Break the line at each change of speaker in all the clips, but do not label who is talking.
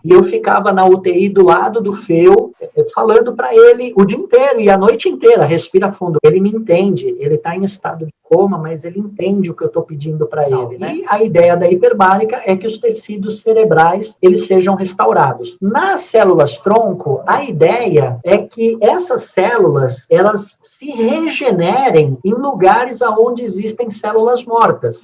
E eu ficava na UTI do lado do Feu, falando para ele o dia inteiro e a noite inteira, respira fundo. Ele me entende, ele está em estado de coma, mas ele entende o que eu estou pedindo para ele, né? E a ideia da hiperbárica é que os tecidos cerebrais, eles sejam restaurados. Nas células-tronco, a ideia é que essas células, elas se regenerem em lugares onde existem células mortas.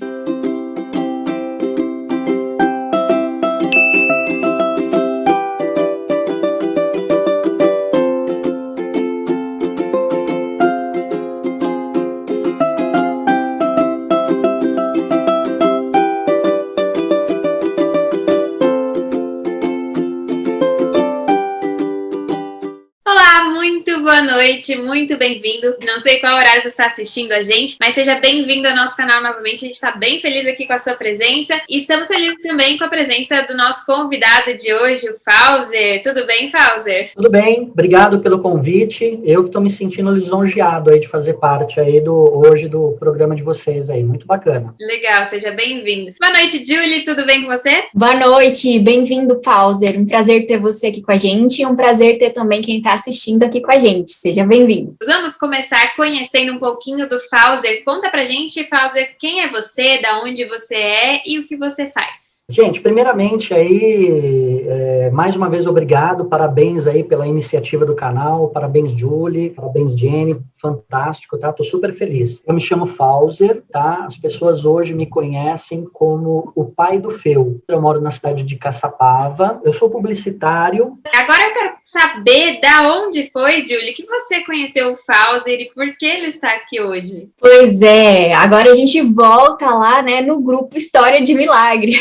Boa noite, muito bem-vindo. Não sei qual horário você está assistindo a gente, mas seja bem-vindo ao nosso canal novamente. A gente está bem feliz aqui com a sua presença e estamos felizes também com a presença do nosso convidado de hoje, o Fauser. Tudo bem, Fauser?
Tudo bem, obrigado pelo convite. Eu que estou me sentindo lisonjeado aí de fazer parte aí hoje do programa de vocês aí, muito bacana.
Legal, seja bem-vindo. Boa noite, Julie, tudo bem com você?
Boa noite, bem-vindo, Fauser. Um prazer ter você aqui com a gente e um prazer ter também quem está assistindo aqui com a gente. Seja bem-vindo.
Vamos começar conhecendo um pouquinho do Fauser. Conta pra gente, Fauser, quem é você, da onde você é e o que você faz.
Gente, primeiramente aí, mais uma vez obrigado, parabéns aí pela iniciativa do canal, parabéns Julie, parabéns Jenny, fantástico, tá? Tô super feliz. Eu me chamo Fauser, tá? As pessoas hoje me conhecem como o pai do Feu. Eu moro na cidade de Caçapava, eu sou publicitário.
Agora eu quero saber da onde foi, Julie, que você conheceu o Fauser e por que ele está aqui hoje.
Pois é, agora a gente volta lá, né, no grupo História de Milagre.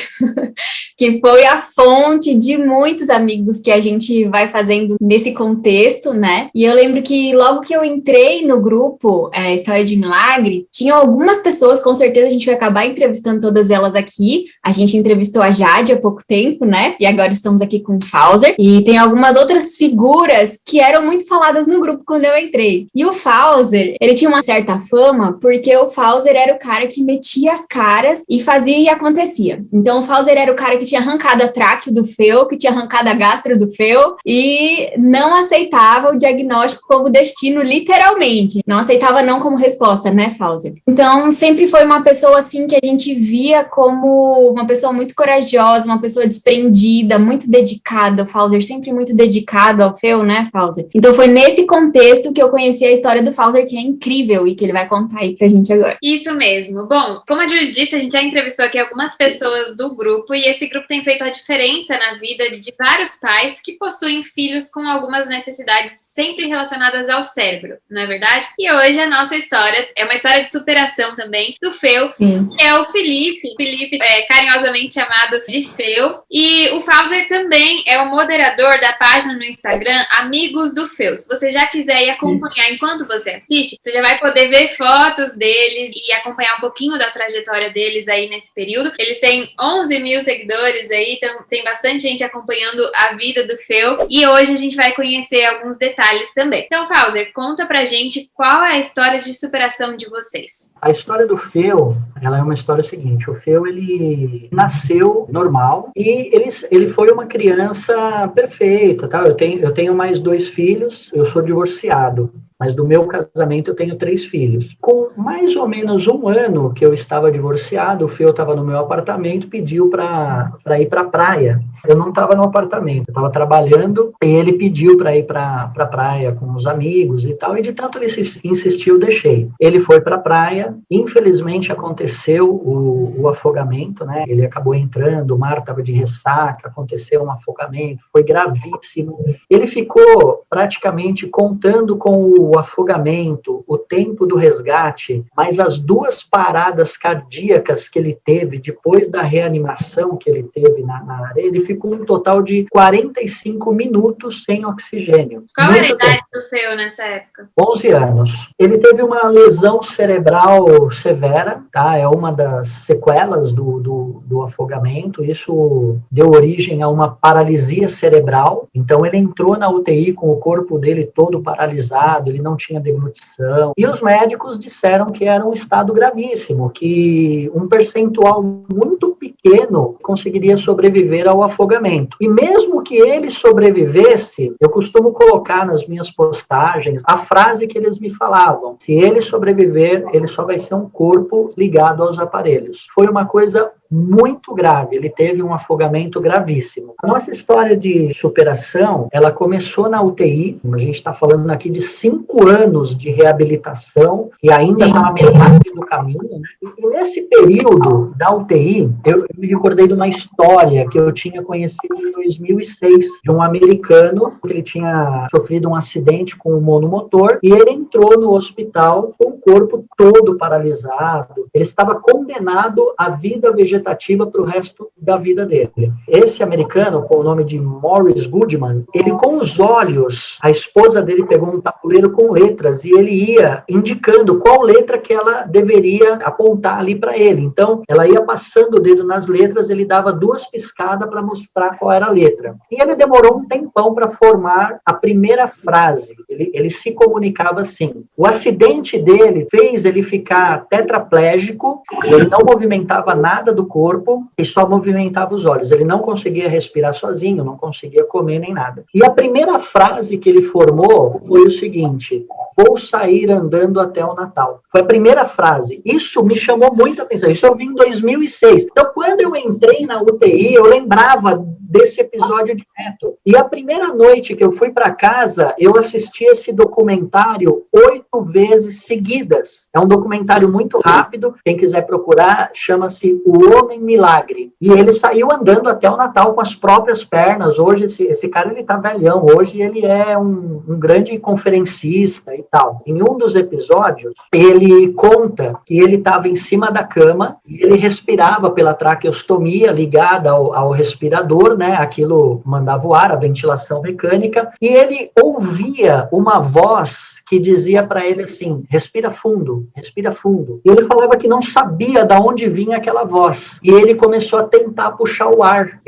Que foi a fonte de muitos amigos que a gente vai fazendo nesse contexto, né? E eu lembro que logo que eu entrei no grupo História de Milagre, tinham algumas pessoas, com certeza a gente vai acabar entrevistando todas elas aqui. A gente entrevistou a Jade há pouco tempo, né? E agora estamos aqui com o Fauser. E tem algumas outras figuras que eram muito faladas no grupo quando eu entrei. E o Fauser, ele tinha uma certa fama porque o Fauser era o cara que metia as caras e fazia e acontecia. Então o Fauser era o cara que tinha arrancado a tráqueo do Feu, que tinha arrancado a gastro do Feu e não aceitava o diagnóstico como destino, literalmente. Não aceitava não como resposta, né, Fauser? Então, sempre foi uma pessoa, assim, que a gente via como uma pessoa muito corajosa, uma pessoa desprendida, muito dedicada. O Fauser sempre muito dedicado ao Feu, né, Fauser? Então, foi nesse contexto que eu conheci a história do Fauser, que é incrível e que ele vai contar aí pra gente agora.
Isso mesmo. Bom, como a Julie disse, a gente já entrevistou aqui algumas pessoas do grupo e esse grupo tem feito a diferença na vida de vários pais que possuem filhos com algumas necessidades sempre relacionadas ao cérebro, não é verdade? E hoje a nossa história é uma história de superação também do Feu, que é o Felipe. Felipe é carinhosamente chamado de Feu. E o Fauser também é o moderador da página no Instagram Amigos do Feu. Se você já quiser ir acompanhar enquanto você assiste, você já vai poder ver fotos deles e acompanhar um pouquinho da trajetória deles aí nesse período. Eles têm 11 mil seguidores aí, então tem bastante gente acompanhando a vida do Feu. E hoje a gente vai conhecer alguns detalhes também. Então, Fauser, conta pra gente qual é a história de superação de vocês.
A história do Feu, ela é uma história seguinte. O Feu, ele nasceu normal e ele foi uma criança perfeita, tá? Eu tenho mais 2 filhos, eu sou divorciado. Mas do meu casamento eu tenho 3 filhos. Com mais ou menos 1 ano que eu estava divorciado, o Feu estava no meu apartamento, pediu para ir para a praia. Eu não estava no apartamento, eu estava trabalhando e ele pediu para ir para a praia com os amigos e tal, e de tanto ele insistiu, deixei. Ele foi para a praia, infelizmente aconteceu o afogamento, né? Ele acabou entrando, o mar estava de ressaca, aconteceu um afogamento, foi gravíssimo. Ele ficou praticamente contando com o afogamento, o tempo do resgate, mas as 2 paradas cardíacas que ele teve depois da reanimação que ele teve na areia, ele ficou um total de 45 minutos sem oxigênio.
Qual era a idade do Feu nessa época?
11 anos. Ele teve uma lesão cerebral severa, tá? É uma das sequelas do afogamento. Isso deu origem a uma paralisia cerebral. Então, ele entrou na UTI com o corpo dele todo paralisado, ele não tinha deglutição. E os médicos disseram que era um estado gravíssimo, que um percentual muito pequeno pequeno conseguiria sobreviver ao afogamento. E mesmo que ele sobrevivesse, eu costumo colocar nas minhas postagens a frase que eles me falavam: se ele sobreviver, ele só vai ser um corpo ligado aos aparelhos. Foi uma coisa muito grave, ele teve um afogamento gravíssimo. A nossa história de superação, ela começou na UTI, a gente está falando aqui de 5 anos de reabilitação e ainda está na metade do caminho, né? E nesse período da UTI, eu me recordei de uma história que eu tinha conhecido em 2006, de um americano que ele tinha sofrido um acidente com um monomotor e ele entrou no hospital com o corpo todo paralisado, ele estava condenado à vida vegetativa para o resto da vida dele. Esse americano, com o nome de Morris Goodman, ele com os olhos, a esposa dele pegou um tabuleiro com letras e ele ia indicando qual letra que ela deveria apontar ali para ele. Então, ela ia passando o dedo nas letras, ele dava 2 piscadas para mostrar qual era a letra. E ele demorou um tempão para formar a primeira frase. Ele se comunicava assim. O acidente dele fez ele ficar tetraplégico, ele não movimentava nada do corpo e só movimentava os olhos. Ele não conseguia respirar sozinho, não conseguia comer nem nada. E a primeira frase que ele formou foi o seguinte: vou sair andando até o Natal. Foi a primeira frase. Isso me chamou muita atenção. Isso eu vi em 2006. Então, quando eu entrei na UTI, eu lembrava desse episódio direto. E a primeira noite que eu fui para casa, eu assisti esse documentário 8 vezes seguidas. É um documentário muito rápido. Quem quiser procurar, chama-se O Homem Milagre. E ele saiu andando até o Natal com as próprias pernas. Hoje, esse cara, ele tá velhão. Hoje ele é um grande conferencista e tal. Em um dos episódios, ele conta que ele estava em cima da cama e ele respirava pela traqueostomia ligada ao respirador, né? Aquilo mandava o ar, a ventilação mecânica, e ele ouvia uma voz que dizia para ele assim: respira fundo, respira fundo. E ele falava que não sabia de onde vinha aquela voz. E ele começou a tentar puxar o ar.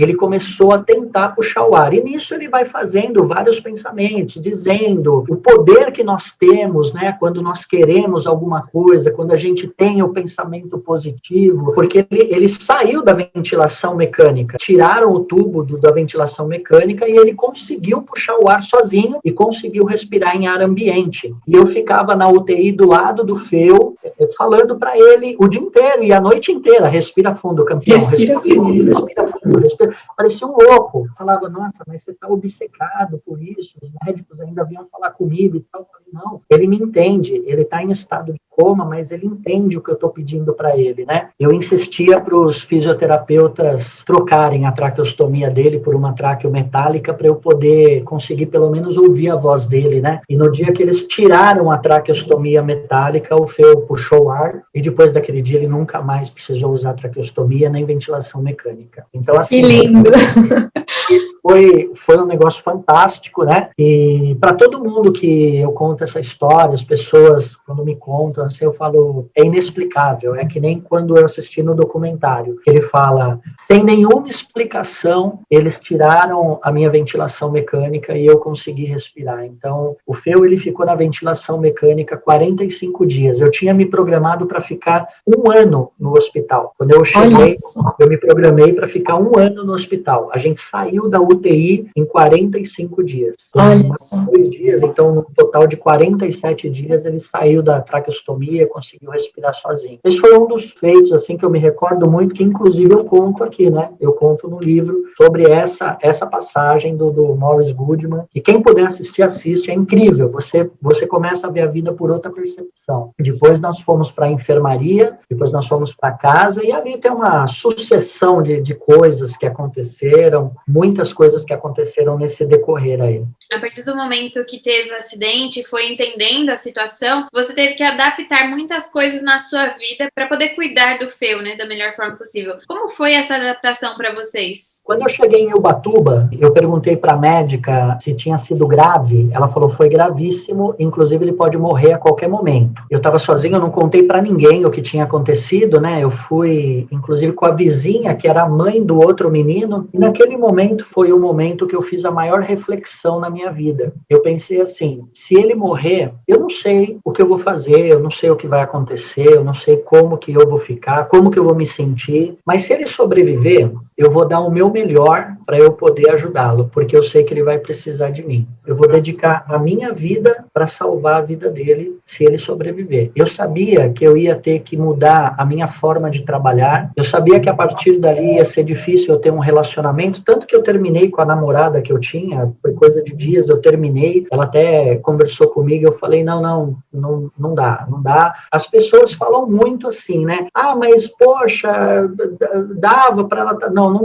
E nisso ele vai fazendo vários pensamentos, dizendo o poder que nós temos, né? Quando nós queremos alguma coisa, quando a gente tem o pensamento positivo, porque ele saiu da ventilação mecânica, tiraram o tubo da ventilação mecânica e ele conseguiu puxar o ar sozinho e conseguiu respirar em ar ambiente. E eu ficava na UTI do lado do Feu, falando para ele o dia inteiro e a noite inteira: respira fundo, campeão, respira fundo, respira fundo, respira. Parecia um louco. Falava: nossa, mas você está obcecado por isso, os médicos ainda vinham falar comigo e tal. Eu falei: não, ele me entende, ele está em estado de coma, mas ele entende o que eu estou pedindo para ele, né? Eu insistia para os fisioterapeutas trocarem a traqueostomia dele por uma traqueometálica para eu poder conseguir pelo menos ouvir a voz dele, né? E no dia que eles tiraram a traqueostomia metálica, o Feu puxou o ar e depois daquele dia ele nunca mais precisou usar traqueostomia nem ventilação mecânica. Então, assim...
Que lindo!
Foi um negócio fantástico, né? E para todo mundo que eu conto essa história, as pessoas, quando me contam, assim, eu falo: é inexplicável. É que nem quando eu assisti no documentário. Ele fala: sem nenhuma explicação, eles tiraram a minha ventilação mecânica e eu consegui respirar. Então, o Feu, ele ficou na ventilação mecânica 45 dias. Eu tinha me programado para ficar 1 ano no hospital. Quando eu cheguei, eu me programei para ficar 1 ano no hospital. A gente saiu da UTI em 45 dias.
Olha só.
2 dias, então, no total de 47 dias, ele saiu da traqueostomia, conseguiu respirar sozinho. Esse foi um dos feitos, assim, que eu me recordo muito, que inclusive eu conto aqui, né? Eu conto no livro sobre essa passagem do Morris Goodman, e quem puder assistir, assiste, é incrível. Você começa a ver a vida por outra percepção. Depois nós fomos para a enfermaria, depois nós fomos para casa, e ali tem uma sucessão de coisas que aconteceram, muitas coisas que aconteceram nesse decorrer aí.
A partir do momento que teve o acidente, foi entendendo a situação, você teve que adaptar muitas coisas na sua vida para poder cuidar do Feu, né, da melhor forma possível. Como foi essa adaptação para vocês?
Quando eu cheguei em Ubatuba, eu perguntei para a médica se tinha sido grave. Ela falou: foi gravíssimo, inclusive ele pode morrer a qualquer momento. Eu estava sozinho, eu não contei para ninguém o que tinha acontecido, né? Eu fui, inclusive, com a vizinha, que era a mãe do outro menino, e naquele momento foi foi o momento que eu fiz a maior reflexão na minha vida. Eu pensei assim, se ele morrer, eu não sei o que eu vou fazer, eu não sei o que vai acontecer, eu não sei como que eu vou ficar, como que eu vou me sentir, mas se ele sobreviver, eu vou dar o meu melhor para eu poder ajudá-lo, porque eu sei que ele vai precisar de mim. Eu vou dedicar a minha vida para salvar a vida dele, se ele sobreviver. Eu sabia que eu ia ter que mudar a minha forma de trabalhar, eu sabia que a partir dali ia ser difícil eu ter um relacionamento, tanto que eu terminei com a namorada que eu tinha, foi coisa de dias, eu terminei, ela até conversou comigo, eu falei, não dá. As pessoas falam muito assim, né? Mas poxa, dava para ela... Não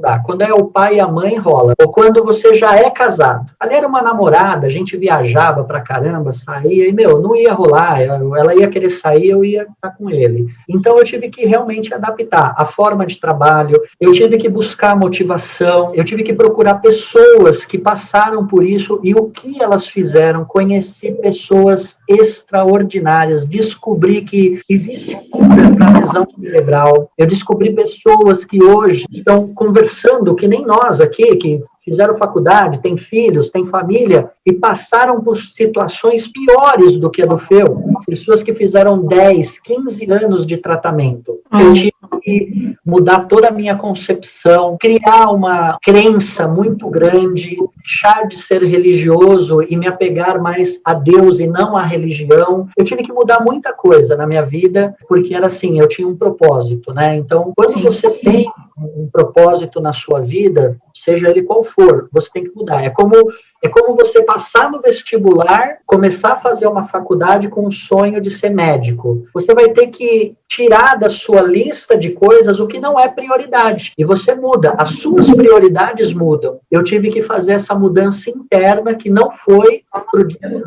dá. Quando é o pai e a mãe, rola. Ou quando você já é casado. Ali era uma namorada, a gente viajava pra caramba, saía, e, não ia rolar, ela ia querer sair, eu ia estar com ele. Então, eu tive que realmente adaptar a forma de trabalho, eu tive que buscar motivação, eu tive que procurar pessoas que passaram por isso e o que elas fizeram, conheci pessoas extraordinárias, descobri que existe cura para lesão cerebral, eu descobri pessoas que hoje estão conversando, que nem nós aqui, que fizeram faculdade, têm filhos, têm família, e passaram por situações piores do que a do Feu. Pessoas que fizeram 10, 15 anos de tratamento. Eu tive que mudar toda a minha concepção, criar uma crença muito grande, deixar de ser religioso e me apegar mais a Deus e não à religião. Eu tive que mudar muita coisa na minha vida, porque era assim, eu tinha um propósito, né? Então, quando você tem um propósito na sua vida, seja ele qual for, você tem que mudar. É como você passar no vestibular, começar a fazer uma faculdade com o sonho de ser médico. Você vai ter que tirar da sua lista de coisas o que não é prioridade. E você muda, as suas prioridades mudam. Eu tive que fazer essa mudança interna que não foi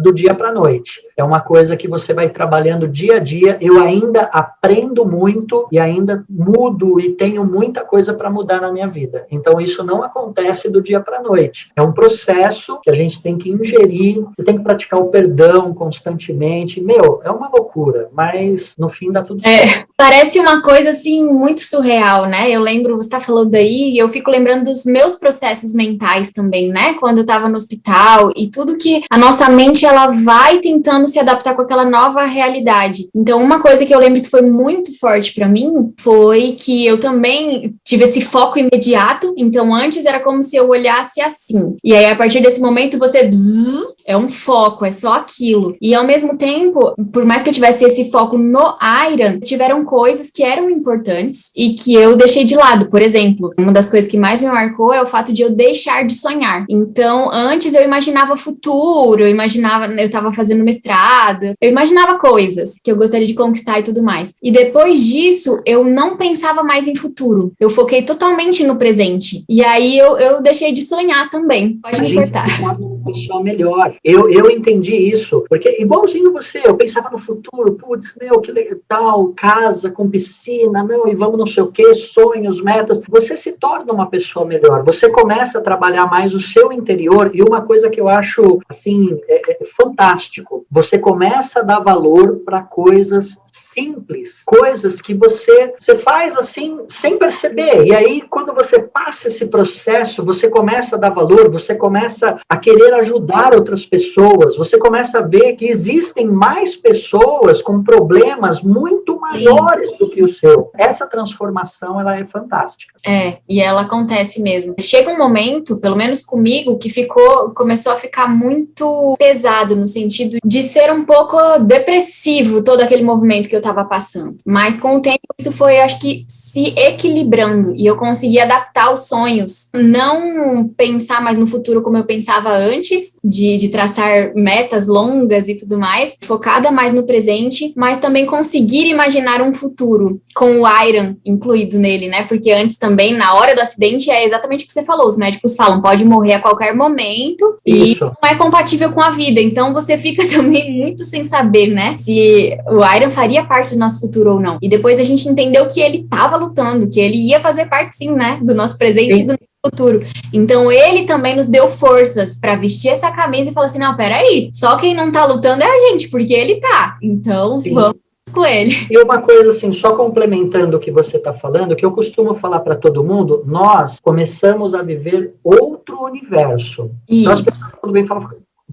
do dia para a noite. É uma coisa que você vai trabalhando dia a dia. Eu ainda aprendo muito e ainda mudo e tenho muita coisa para mudar na minha vida. Então, isso não acontece do dia para a noite. É um processo que a gente tem que ingerir, você tem que praticar o perdão constantemente. É uma loucura, mas no fim dá tudo certo.
Parece uma coisa, assim, muito surreal, né? Eu lembro, você tá falando aí, e eu fico lembrando dos meus processos mentais também, né? Quando eu tava no hospital e tudo que a nossa mente, ela vai tentando se adaptar com aquela nova realidade. Então, uma coisa que eu lembro que foi muito forte pra mim foi que eu também tive esse foco imediato. Então, antes era como se eu olhasse assim. E aí, a partir desse momento, você... é um foco, é só aquilo. E, ao mesmo tempo, por mais que eu tivesse esse foco no Iron, tiveram coisas que eram importantes e que eu deixei de lado. Por exemplo, uma das coisas que mais me marcou é o fato de eu deixar de sonhar. Então, antes eu imaginava futuro, eu estava fazendo mestrado, eu imaginava coisas que eu gostaria de conquistar e tudo mais. E depois disso, eu não pensava mais em futuro. Eu foquei totalmente no presente. E aí eu deixei de sonhar também. Pode me cortar.
Uma pessoa melhor. Eu entendi isso, porque igualzinho você, eu pensava no futuro, putz, que legal, casa com piscina, e vamos não sei o que, sonhos, metas. Você se torna uma pessoa melhor, você começa a trabalhar mais o seu interior, e uma coisa que eu acho, assim, fantástico, você começa a dar valor para coisas simples, coisas que você faz assim, sem perceber, e aí quando você passa esse processo, você começa a dar valor, você começa a querer ajudar outras pessoas, você começa a ver que existem mais pessoas com problemas muito maiores do que o seu. Essa transformação, ela é fantástica.
E ela acontece mesmo. Chega um momento, pelo menos comigo, que começou a ficar muito pesado, no sentido de ser um pouco depressivo, todo aquele movimento que eu estava passando. Mas com o tempo, isso foi, acho que, se equilibrando, e eu consegui adaptar os sonhos, não pensar mais no futuro como eu pensava antes, de traçar metas longas e tudo mais, focada mais no presente, mas também conseguir imaginar um futuro com o Iron incluído nele, né? Porque antes também, na hora do acidente, é exatamente o que você falou, os médicos falam, pode morrer a qualquer momento e não é compatível com a vida, então você fica também muito sem saber, né? Se o Iron faria parte do nosso futuro ou não. E depois a gente entendeu que ele estava lutando, que ele ia fazer parte sim, né? Do nosso presente e do nosso futuro. Então ele também nos deu forças para vestir essa camisa e falar assim, não, peraí, só quem não tá lutando é a gente, porque ele tá. Então vamos com ele.
E uma coisa assim, só complementando o que você está falando, que eu costumo falar para todo mundo, nós começamos a viver outro universo. Nós, quando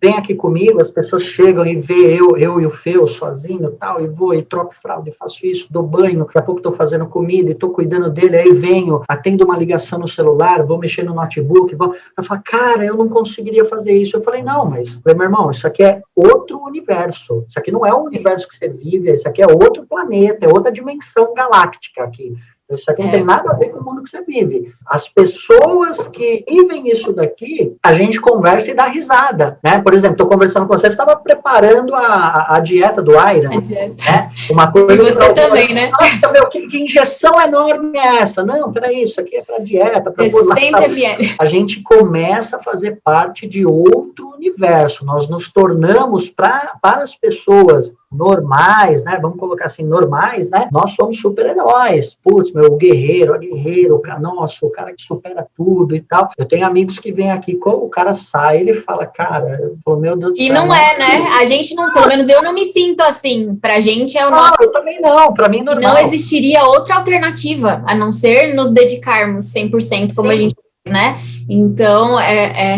vem aqui comigo, as pessoas chegam e vê eu e o Feu sozinho tal, e vou e troco fralda, e faço isso, dou banho, daqui a pouco estou fazendo comida e estou cuidando dele, aí venho, atendo uma ligação no celular, vou mexer no notebook, eu falo, cara, eu não conseguiria fazer isso. Eu falei, não, mas, meu irmão, isso aqui é outro universo, isso aqui não é o universo que você vive, isso aqui é outro planeta, é outra dimensão galáctica aqui. Isso aqui não tem nada a ver com o mundo que você vive. As pessoas que vivem isso daqui, a gente conversa e dá risada, né? Por exemplo, estou conversando com você estava preparando a dieta do Iron, né? Uma coisa.
E você também, né?
Nossa, meu, que injeção enorme é essa? Não, peraí, isso aqui é para dieta.
60 ml.
A gente começa a fazer parte de outro universo. Nós nos tornamos, para as pessoas normais, né? Vamos colocar assim, normais, né? Nós somos super-heróis. Putz, meu, o guerreiro, o cara, nossa, o cara que supera tudo e tal. Eu tenho amigos que vêm aqui, quando o cara sai, ele fala, cara, meu Deus do céu.
E não é, né? A gente não, pelo menos eu não me sinto assim. Pra gente é o nosso.
Eu também não, pra mim normal.
Não existiria outra alternativa, a não ser nos dedicarmos 100%, como a gente, né? Então,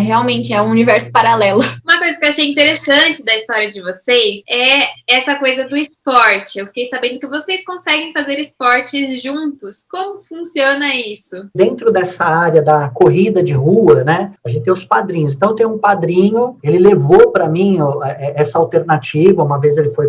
realmente é um universo paralelo.
Uma coisa que eu achei interessante da história de vocês é essa coisa do esporte. Eu fiquei sabendo que vocês conseguem fazer esportes juntos. Como funciona isso?
Dentro dessa área da corrida de rua, né, a gente tem os padrinhos. Então, tem um padrinho, ele levou para mim essa alternativa. Uma vez ele foi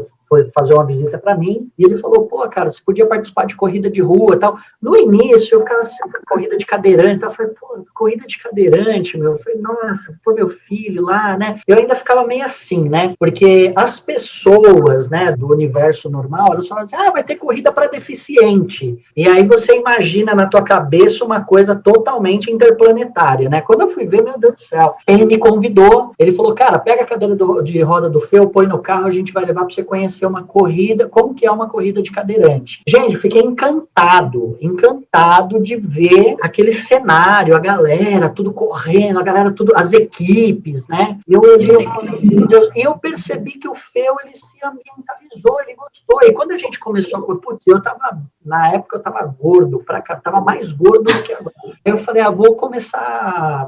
fazer uma visita para mim, e ele falou, pô, cara, você podia participar de corrida de rua e tal. No início, eu ficava assim, corrida de cadeirante, eu falei, pô, corrida de cadeirante, meu. Eu falei, nossa, pô, meu filho lá, né? Eu ainda ficava meio assim, né? Porque as pessoas, né, do universo normal, elas falam assim, vai ter corrida para deficiente. E aí você imagina na tua cabeça uma coisa totalmente interplanetária, né? Quando eu fui ver, meu Deus do céu, ele me convidou, ele falou, cara, pega a cadeira de roda do Feu, põe no carro, a gente vai levar para você conhecer uma corrida, como que é uma corrida de cadeirante. Gente, eu fiquei encantado de ver aquele cenário, a galera tudo correndo, a galera tudo, as equipes, né? E eu olhei, eu falei, meu Deus, e eu percebi que o Feu, ele se ambientalizou, ele gostou. E quando a gente começou a correr, na época eu tava gordo, tava mais gordo do que agora. Eu falei, vou começar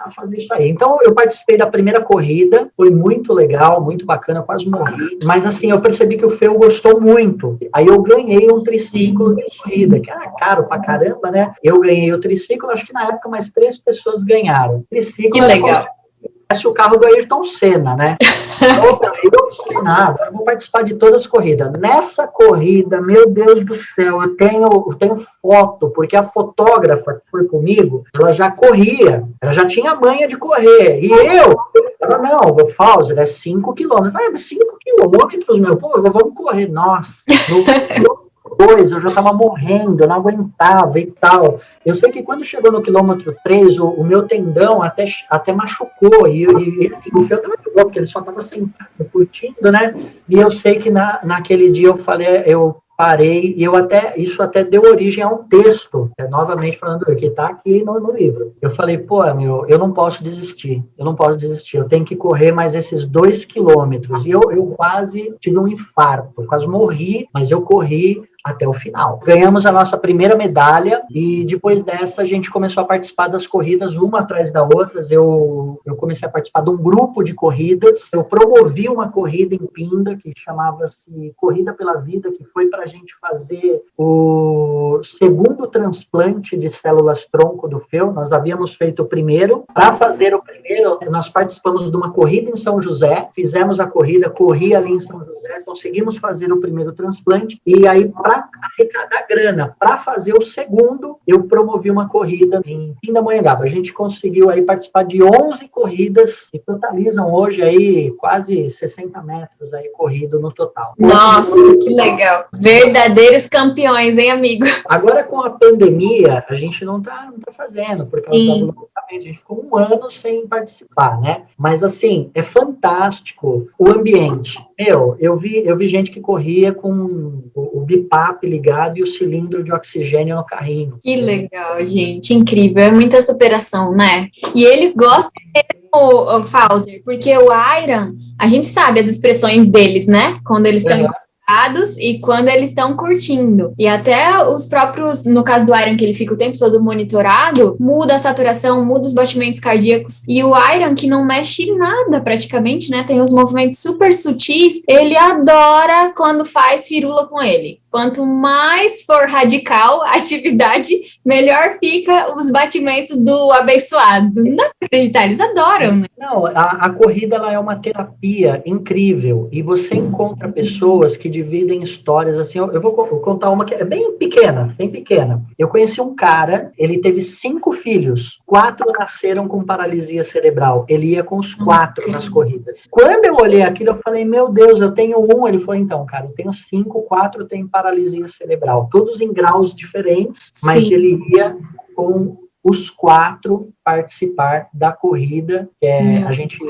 a fazer isso aí. Então, eu participei da primeira corrida, foi muito legal, muito bacana, eu quase morri, mas assim, eu percebi que o Feu gostou muito. Aí eu ganhei um triciclo de corrida, que era caro pra caramba, né? Eu ganhei o triciclo, acho que na época mais 3 pessoas ganharam. Triciclo,
que legal.
Parece o carro do Ayrton Senna, né? Eu falei, nada, eu vou participar de todas as corridas. Nessa corrida, meu Deus do céu, eu tenho foto, porque a fotógrafa que foi comigo, ela já corria, ela já tinha manha de correr. E ela, não, Fauser, é 5 quilômetros. 5 quilômetros, meu, pô, vamos correr. Nossa, eu já estava morrendo, eu não aguentava e tal. Eu sei que quando chegou no quilômetro 3, o meu tendão até machucou, e o Feu também machucou, porque ele só estava sentado, curtindo, né? E eu sei que naquele dia eu falei, eu parei, e isso até deu origem a um texto, novamente falando que está aqui no livro. Eu falei, pô, eu não posso desistir, eu tenho que correr mais esses 2 quilômetros. E eu quase tive um infarto, quase morri, mas eu corri até o final. Ganhamos a nossa primeira medalha e depois dessa a gente começou a participar das corridas uma atrás da outra. Eu comecei a participar de um grupo de corridas. Eu promovi uma corrida em Pinda que chamava-se Corrida pela Vida, que foi para a gente fazer o segundo transplante de células-tronco do Feu. Nós havíamos feito o primeiro. Para fazer o primeiro, nós participamos de uma corrida em São José, fizemos a corrida, corri ali em São José, conseguimos fazer o primeiro transplante e aí, para arrecadar grana, para fazer o segundo, eu promovi uma corrida em Pindamonhangaba. A gente conseguiu aí participar de 11 corridas que totalizam hoje aí quase 60 metros aí corrido no total.
Nossa, que legal. Verdadeiros campeões, hein, amigo?
Agora com a pandemia, a gente não tá fazendo, por causa do lançamento. A gente ficou 1 ano sem participar, né? Mas assim, é fantástico o ambiente. Eu vi gente que corria com o bipap ligado e o cilindro de oxigênio no carrinho.
Que legal, gente, incrível, é muita superação, né? E eles gostam mesmo, o Fauser, porque o Iron, a gente sabe as expressões deles, né? Quando eles estão em e quando eles estão curtindo. E até os próprios, no caso do Iron, que ele fica o tempo todo monitorado, muda a saturação, muda os batimentos cardíacos. E o Iron, que não mexe nada praticamente, né? Tem os movimentos super sutis, ele adora quando faz firula com ele. Quanto mais for radical a atividade, melhor fica os batimentos do abençoado. Não dá pra acreditar, eles adoram, né?
Não, a corrida ela é uma terapia incrível e você encontra pessoas que dividem histórias assim. Eu vou contar uma que é bem pequena. Eu conheci um cara, ele teve 5 filhos, 4 nasceram com paralisia cerebral. Ele ia com os 4 nas corridas. Quando eu olhei aquilo, eu falei, meu Deus, eu tenho 1. Ele falou, então, cara, eu tenho 5, 4 tem paralisia cerebral. Todos em graus diferentes, mas ele ia com os 4 participar da corrida.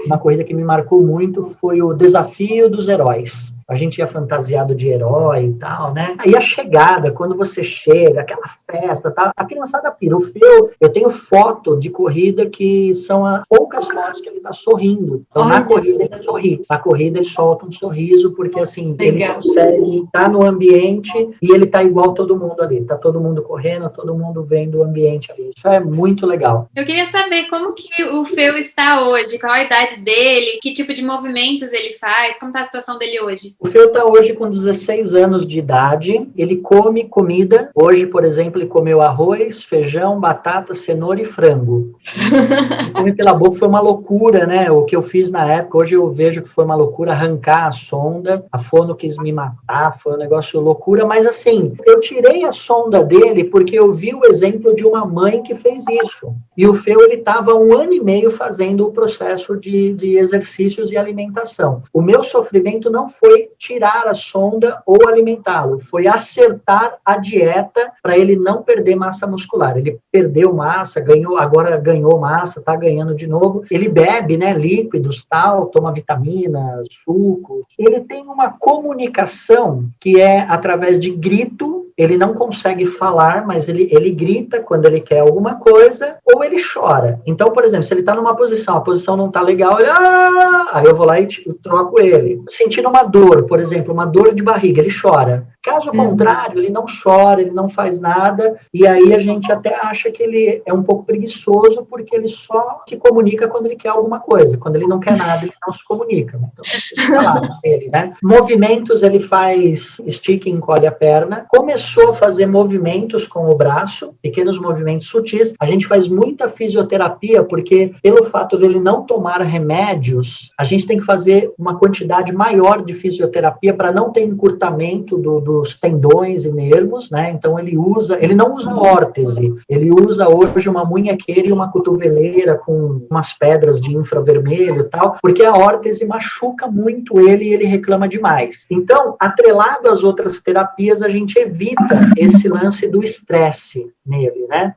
Uma corrida que me marcou muito foi o Desafio dos Heróis. A gente ia fantasiado de herói e tal, né? Aí a chegada, quando você chega, aquela festa, tá? A criançada pira. O Phil, eu tenho foto de corrida que são as poucas fotos que ele tá sorrindo. Então, na corrida ele sorri. Na corrida ele solta um sorriso, porque assim, ele consegue estar no ambiente e ele tá igual todo mundo ali. Tá todo mundo correndo, todo mundo vendo o ambiente ali. Isso é muito legal.
Eu queria saber como que o Phil está hoje, qual a idade dele, que tipo de movimentos ele faz, como tá a situação dele hoje?
O Phil está hoje com 16 anos de idade, ele come comida. Hoje, por exemplo, ele comeu arroz, feijão, batata, cenoura e frango. Comer pela boca foi uma loucura, né? O que eu fiz na época, hoje eu vejo que foi uma loucura arrancar a sonda. A fono quis me matar, foi um negócio loucura. Mas assim, eu tirei a sonda dele porque eu vi o exemplo de uma mãe que fez isso. E o Phil, ele estava 1 ano e meio fazendo o processo de exercícios e alimentação. O meu sofrimento não foi tirar a sonda ou alimentá-lo, foi acertar a dieta para ele não perder massa muscular. Ele perdeu massa, agora ganhou massa, está ganhando de novo. Ele bebe, né, líquidos, tal, toma vitaminas, sucos. Ele tem uma comunicação que é através de grito. Ele não consegue falar, mas ele grita quando ele quer alguma coisa, ou ele chora. Então, por exemplo, se ele está numa posição, a posição não está legal, ele, aí eu vou lá e troco ele. Sentindo uma dor, por exemplo, uma dor de barriga, ele chora. Caso contrário, ele não chora, ele não faz nada, e aí a gente até acha que ele é um pouco preguiçoso, porque ele só se comunica quando ele quer alguma coisa. Quando ele não quer nada, ele não se comunica. Então, fica lá ele, né? Movimentos, ele faz stick, encolhe a perna. Começou a fazer movimentos com o braço, pequenos movimentos sutis. A gente faz muita fisioterapia, porque pelo fato dele não tomar remédios, a gente tem que fazer uma quantidade maior de fisioterapia para não ter encurtamento dos tendões e nervos, né? Então ele não usa órtese, ele usa hoje uma munhequeira e uma cotoveleira com umas pedras de infravermelho e tal, porque a órtese machuca muito ele e ele reclama demais. Então, atrelado às outras terapias, a gente evita esse lance do estresse nele, né?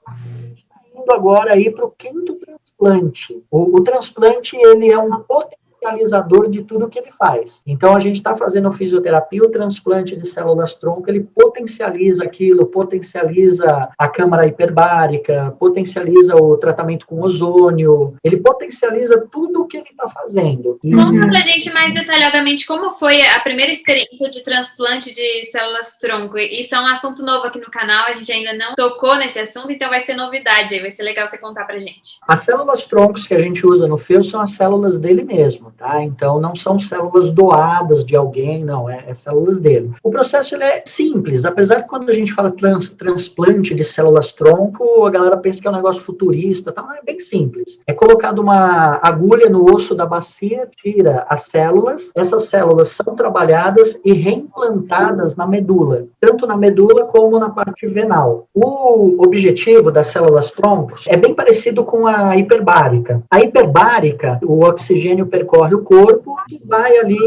Indo agora aí para o 5º transplante. O transplante, ele é um potencializador de tudo que ele faz. Então, a gente está fazendo fisioterapia, o transplante de células-tronco, ele potencializa aquilo, potencializa a câmara hiperbárica, potencializa o tratamento com ozônio, ele potencializa tudo o que ele está fazendo.
Conta pra gente mais detalhadamente como foi a primeira experiência de transplante de células-tronco. Isso é um assunto novo aqui no canal, a gente ainda não tocou nesse assunto, então vai ser novidade aí, vai ser legal você contar pra gente.
As células-troncos que a gente usa no Phil são as células dele mesmo. Tá? Então, não são células doadas de alguém, não, é células dele. O processo ele é simples, apesar que quando a gente fala transplante de células-tronco, a galera pensa que é um negócio futurista, tá? Mas é bem simples. É colocado uma agulha no osso da bacia, tira as células, essas células são trabalhadas e reimplantadas na medula, tanto na medula como na parte venal. O objetivo das células-troncos é bem parecido com a hiperbárica. A hiperbárica, o oxigênio percorre o corpo e vai ali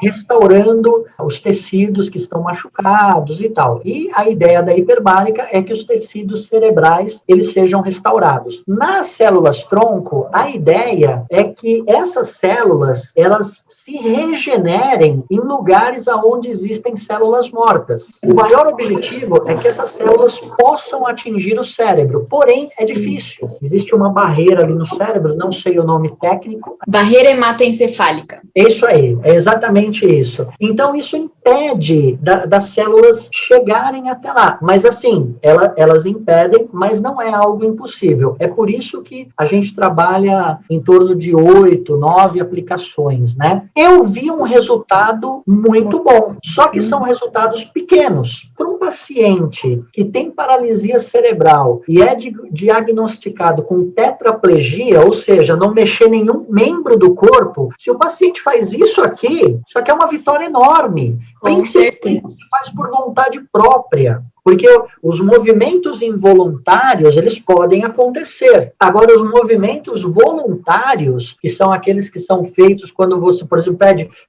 restaurando os tecidos que estão machucados e tal. E a ideia da hiperbárica é que os tecidos cerebrais, eles sejam restaurados. Nas células-tronco, a ideia é que essas células, elas se regenerem em lugares onde existem células mortas. O maior objetivo é que essas células possam atingir o cérebro, porém é difícil. Existe uma barreira ali no cérebro, não sei o nome técnico.
Barreira hematoencefálica.
Isso aí, é exatamente isso. Então, isso impede das células chegarem até lá. Mas assim, elas impedem, mas não é algo impossível. É por isso que a gente trabalha em torno de 8, 9 aplicações, né? Eu vi um resultado muito bom, só que são resultados pequenos. Para um paciente que tem paralisia cerebral e é diagnosticado com tetraplegia, ou seja, não mexer nenhum membro do corpo, se o paciente faz isso aqui é uma vitória enorme.
Com certeza.
Faz por vontade própria. Porque os movimentos involuntários, eles podem acontecer. Agora, os movimentos voluntários, que são aqueles que são feitos quando você, por exemplo,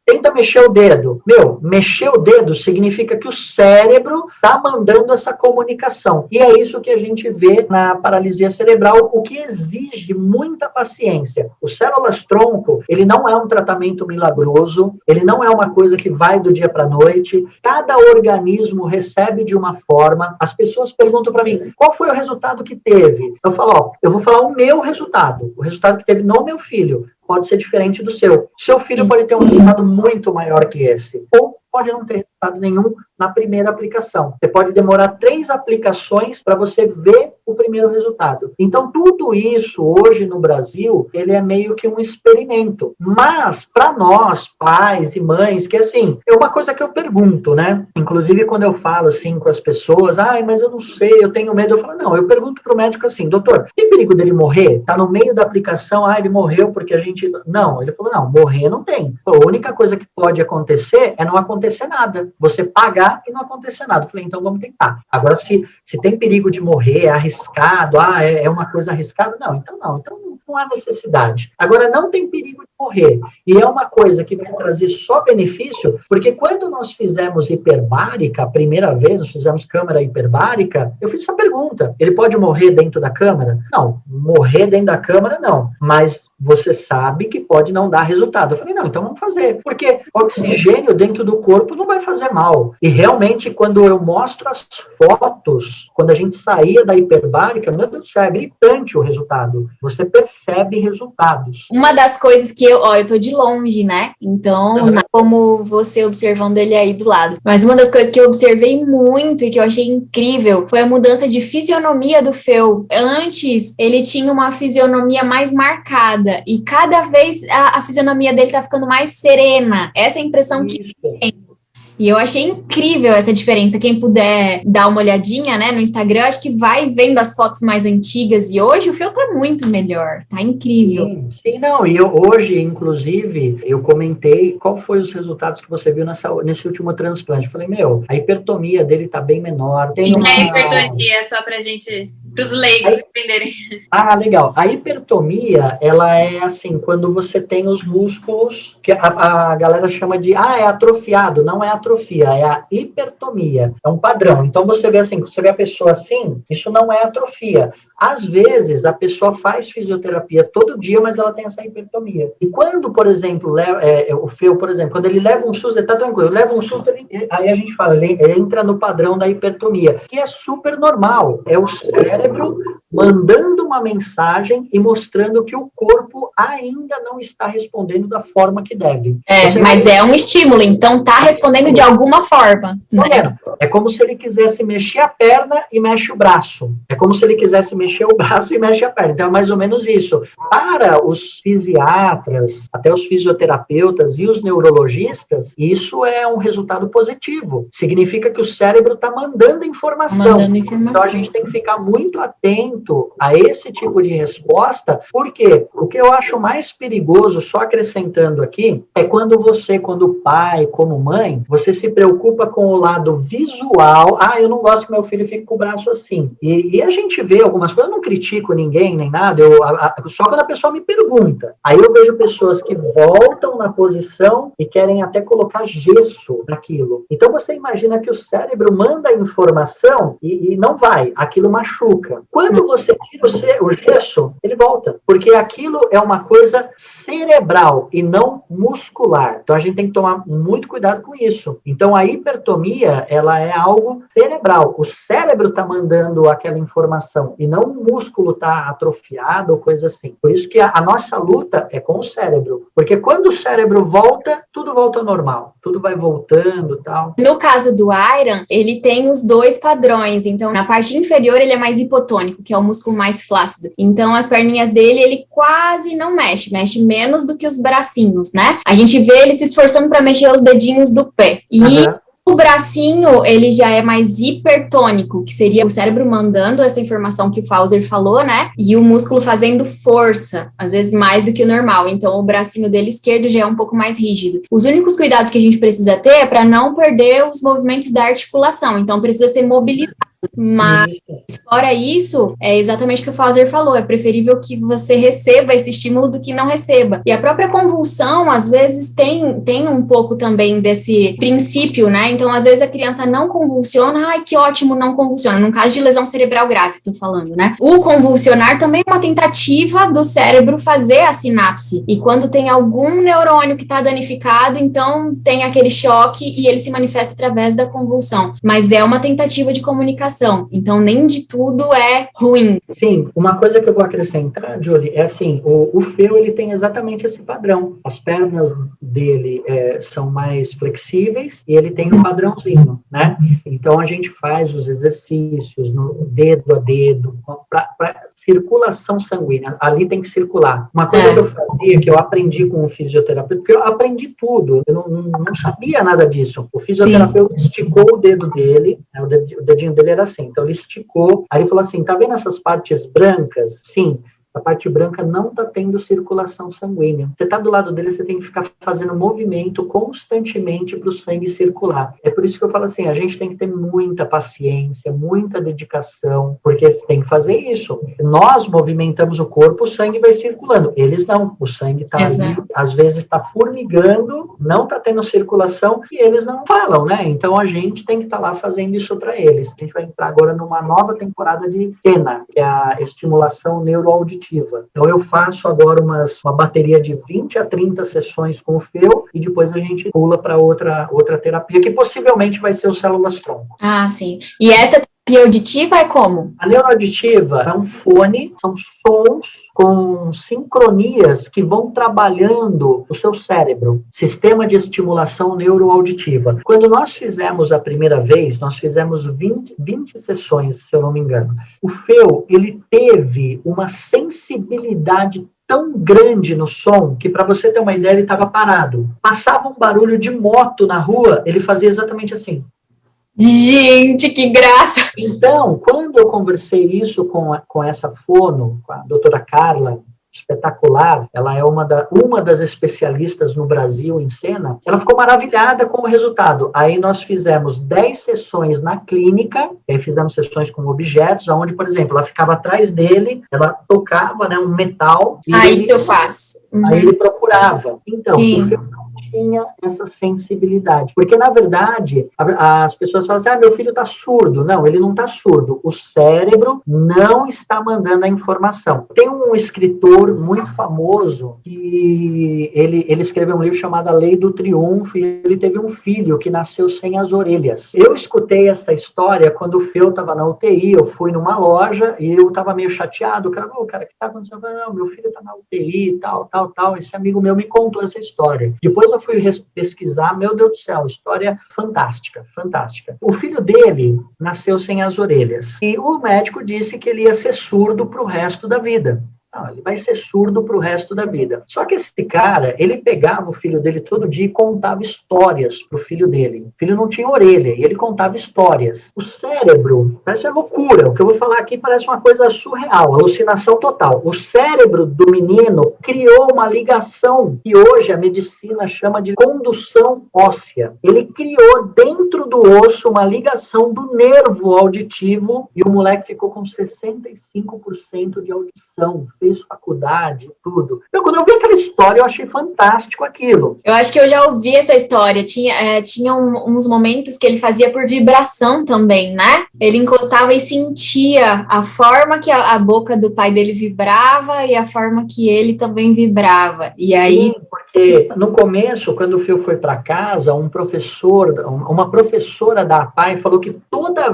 tenta mexer o dedo. Mexer o dedo significa que o cérebro está mandando essa comunicação. E é isso que a gente vê na paralisia cerebral, o que exige muita paciência. O células-tronco, ele não é um tratamento milagroso, ele não é uma coisa que vai do dia para a noite. Cada organismo recebe de uma forma. As pessoas perguntam para mim, qual foi o resultado que teve? Eu falo, eu vou falar o meu resultado. O resultado que teve no meu filho pode ser diferente do seu. Seu filho pode ter um resultado muito maior que esse. Ou pode não ter resultado nenhum na primeira aplicação. Você pode demorar 3 aplicações para você ver o primeiro resultado. Então, tudo isso, hoje no Brasil, ele é meio que um experimento. Mas, para nós, pais e mães, que assim, é uma coisa que eu pergunto, né? Inclusive, quando eu falo assim com as pessoas, mas eu não sei, eu tenho medo. Eu falo, não, eu pergunto para o médico assim, doutor, tem perigo dele morrer? Tá no meio da aplicação, ele morreu porque a gente... Não, ele falou, não, morrer não tem. A única coisa que pode acontecer é não acontecer nada. Você pagar e não acontecer nada. Eu falei, então vamos tentar. Agora, se tem perigo de morrer, é arriscado, é uma coisa arriscada, então não há necessidade. Agora, não tem perigo de morrer. E é uma coisa que vai trazer só benefício, porque quando nós fizemos hiperbárica, a primeira vez, nós fizemos câmara hiperbárica, eu fiz essa pergunta. Ele pode morrer dentro da câmara? Não, morrer dentro da câmara, não. Mas você sabe que pode não dar resultado. Eu falei, não, então vamos fazer. Porque oxigênio dentro do corpo não vai fazer mal. E realmente, quando eu mostro as fotos, quando a gente saía da hiperbárica, meu Deus do céu, é gritante o resultado. Você percebe resultados.
Uma das coisas que eu tô de longe, né? Então, como você observando ele aí do lado. Mas uma das coisas que eu observei muito e que eu achei incrível foi a mudança de fisionomia do Feu. Antes, ele tinha uma fisionomia mais marcada e cada vez a fisionomia dele tá ficando mais serena. Essa é a impressão que eu tenho. E eu achei incrível essa diferença. Quem puder dar uma olhadinha, né, no Instagram, acho que vai vendo as fotos mais antigas. E hoje o Feu tá muito melhor. Tá incrível.
Sim, não. E hoje, inclusive, eu comentei qual foi os resultados que você viu nesse último transplante. Eu falei, a hipertomia dele tá bem menor.
Sim, a hipertomia, só pra gente... Para os leigos entenderem.
Legal. A hipertomia, ela é assim, quando você tem os músculos, que a galera chama de, é atrofiado. Não é atrofia, é a hipertomia. É um padrão. Então, você vê a pessoa assim, isso não é atrofia. Às vezes, a pessoa faz fisioterapia todo dia, mas ela tem essa hipertomia. E quando, por exemplo, o Feu, por exemplo, quando ele leva um susto, ele tá tranquilo, leva um susto, aí a gente fala, ele entra no padrão da hipertomia, que é super normal. É o cérebro mandando uma mensagem e mostrando que o corpo ainda não está respondendo da forma que deve.
Mas é um estímulo, então tá respondendo de alguma forma. Né?
É como se ele quisesse mexer a perna e mexe o braço. É como se ele quisesse mexer o braço e mexe a perna. Então é mais ou menos isso. Para os fisiatras, até os fisioterapeutas e os neurologistas, isso é um resultado positivo. Significa que o cérebro está mandando informação. Então a gente tem que ficar muito atento a esse tipo de resposta, porque o que eu acho mais perigoso, só acrescentando aqui, é quando você, como pai, como mãe, você se preocupa com o lado visual. Eu não gosto que meu filho fique com o braço assim. E a gente vê algumas coisas, eu não critico ninguém, nem nada, só quando a pessoa me pergunta. Aí eu vejo pessoas que voltam na posição e querem até colocar gesso naquilo. Então você imagina que o cérebro manda a informação e não vai, aquilo machuca. Quando você tira o gesso, ele volta, porque aquilo é uma coisa cerebral e não muscular. Então a gente tem que tomar muito cuidado com isso. Então a hipertomia, ela é algo cerebral. O cérebro está mandando aquela informação e não não o músculo tá atrofiado ou coisa assim. Por isso que a nossa luta é com o cérebro, porque quando o cérebro volta, tudo volta ao normal, tudo vai voltando e tal.
No caso do Iron, ele tem os dois padrões, então na parte inferior ele é mais hipotônico, que é o músculo mais flácido. Então as perninhas dele, ele quase não mexe menos do que os bracinhos, né? A gente vê ele se esforçando para mexer os dedinhos do pé. E o bracinho, ele já é mais hipertônico, que seria o cérebro mandando essa informação que o Fauser falou, né? E o músculo fazendo força, às vezes mais do que o normal. Então, o bracinho dele esquerdo já é um pouco mais rígido. Os únicos cuidados que a gente precisa ter é para não perder os movimentos da articulação. Então, precisa ser mobilizado. Mas, fora isso, é exatamente o que o Fauser falou, é preferível que você receba esse estímulo do que não receba. E a própria convulsão, às vezes, tem um pouco também desse princípio, né? Então, às vezes, a criança não convulsiona, ai, que ótimo, não convulsiona. No caso de lesão cerebral grave, tô falando, né? O convulsionar também é uma tentativa do cérebro fazer a sinapse. E quando tem algum neurônio que tá danificado, então tem aquele choque e ele se manifesta através da convulsão. Mas é uma tentativa de comunicação. Então, nem de tudo é ruim.
Sim, uma coisa que eu vou acrescentar, Julie, é assim, o Feu, ele tem exatamente esse padrão. As pernas dele são mais flexíveis e ele tem um padrãozinho, né? Então, a gente faz os exercícios no dedo a dedo, para circulação sanguínea. Ali tem que circular. Uma coisa que eu fazia, que eu aprendi com o fisioterapeuta, porque eu aprendi tudo, eu não sabia nada disso. O fisioterapeuta esticou o dedo dele, né, o dedinho dele era assim, então ele esticou, aí ele falou assim, tá vendo essas partes brancas? Sim. A parte branca não está tendo circulação sanguínea. Você está do lado dele, você tem que ficar fazendo movimento constantemente para o sangue circular. É por isso que eu falo assim, a gente tem que ter muita paciência, muita dedicação, porque você tem que fazer isso. Nós movimentamos o corpo, o sangue vai circulando. Eles não. O sangue está ali, às vezes está formigando, não está tendo circulação e eles não falam, né? Então a gente tem que estar lá fazendo isso para eles. A gente vai entrar agora numa nova temporada de TENA, que é a estimulação neuroauditiva. Então eu faço agora uma bateria de 20 a 30 sessões com o Feu e depois a gente pula para outra terapia, que possivelmente vai ser o células-tronco.
Ah, sim. E essa terapia auditiva é como?
A neuroauditiva é um fone, são sons com sincronias que vão trabalhando o seu cérebro. Sistema de estimulação neuroauditiva. Quando nós fizemos a primeira vez, nós fizemos 20 sessões, se eu não me engano. O Feu, ele teve uma sensibilidade tão grande no som que, para você ter uma ideia, ele estava parado. Passava um barulho de moto na rua, ele fazia exatamente assim.
Gente, que graça!
Então, quando eu conversei isso com essa fono, com a doutora Carla, espetacular, ela é uma das especialistas no Brasil em cena, ela ficou maravilhada com o resultado. Aí nós fizemos 10 sessões na clínica, aí fizemos sessões com objetos, onde, por exemplo, ela ficava atrás dele, ela tocava, né, um metal.
Isso eu faço.
Aí ele procurava. Então, porque eu não tinha essa sensibilidade. Porque, na verdade, as pessoas falam assim, meu filho está surdo. Não, ele não está surdo. O cérebro não está mandando a informação. Tem um escritor muito famoso que ele escreveu um livro chamado A Lei do Triunfo e ele teve um filho que nasceu sem as orelhas. Eu escutei essa história quando o Feu estava na UTI, eu fui numa loja e eu estava meio chateado. O cara, o que está acontecendo? Eu falei, não, meu filho está na UTI e tal. Esse amigo meu me contou essa história. Depois eu fui pesquisar, meu Deus do céu, história fantástica, fantástica. O filho dele nasceu sem as orelhas e o médico disse que ele ia ser surdo para o resto da vida. Não, ele vai ser surdo para o resto da vida. Só que esse cara, ele pegava o filho dele todo dia e contava histórias para o filho dele. O filho não tinha orelha e ele contava histórias. O cérebro, parece loucura. O que eu vou falar aqui parece uma coisa surreal, alucinação total. O cérebro do menino criou uma ligação que hoje a medicina chama de condução óssea. Ele criou dentro do osso uma ligação do nervo auditivo e o moleque ficou com 65% de audição. Fez faculdade, tudo. Então, quando eu vi aquela história, eu achei fantástico aquilo.
Eu acho que eu já ouvi essa história. Tinha uns momentos que ele fazia por vibração também, né? Ele encostava e sentia a forma que a boca do pai dele vibrava e a forma que ele também vibrava. E aí...
Sim, porque E no começo, quando o Phil foi para casa, uma professora da APAE falou que toda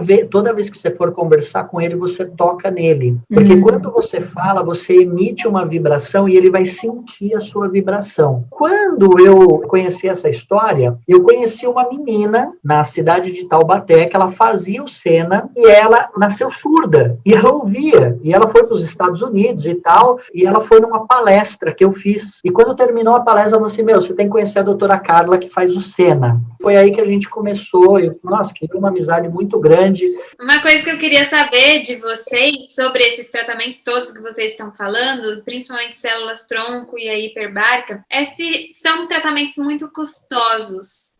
vez que você for conversar com ele, você toca nele. Porque quando você fala, você emite uma vibração e ele vai sentir a sua vibração. Quando eu conheci essa história, eu conheci uma menina na cidade de Taubaté, que ela fazia o Sena e ela nasceu surda. E ela ouvia. E ela foi para os Estados Unidos e tal, e ela foi numa palestra que eu fiz. E quando terminou a palestra, ela falou assim, você tem que conhecer a doutora Carla, que faz o Sena. Foi aí que a gente começou. Nossa, criou uma amizade muito grande.
Uma coisa que eu queria saber de vocês, sobre esses tratamentos todos que vocês estão falando, principalmente células-tronco e a hiperbárica, é se são tratamentos muito custosos.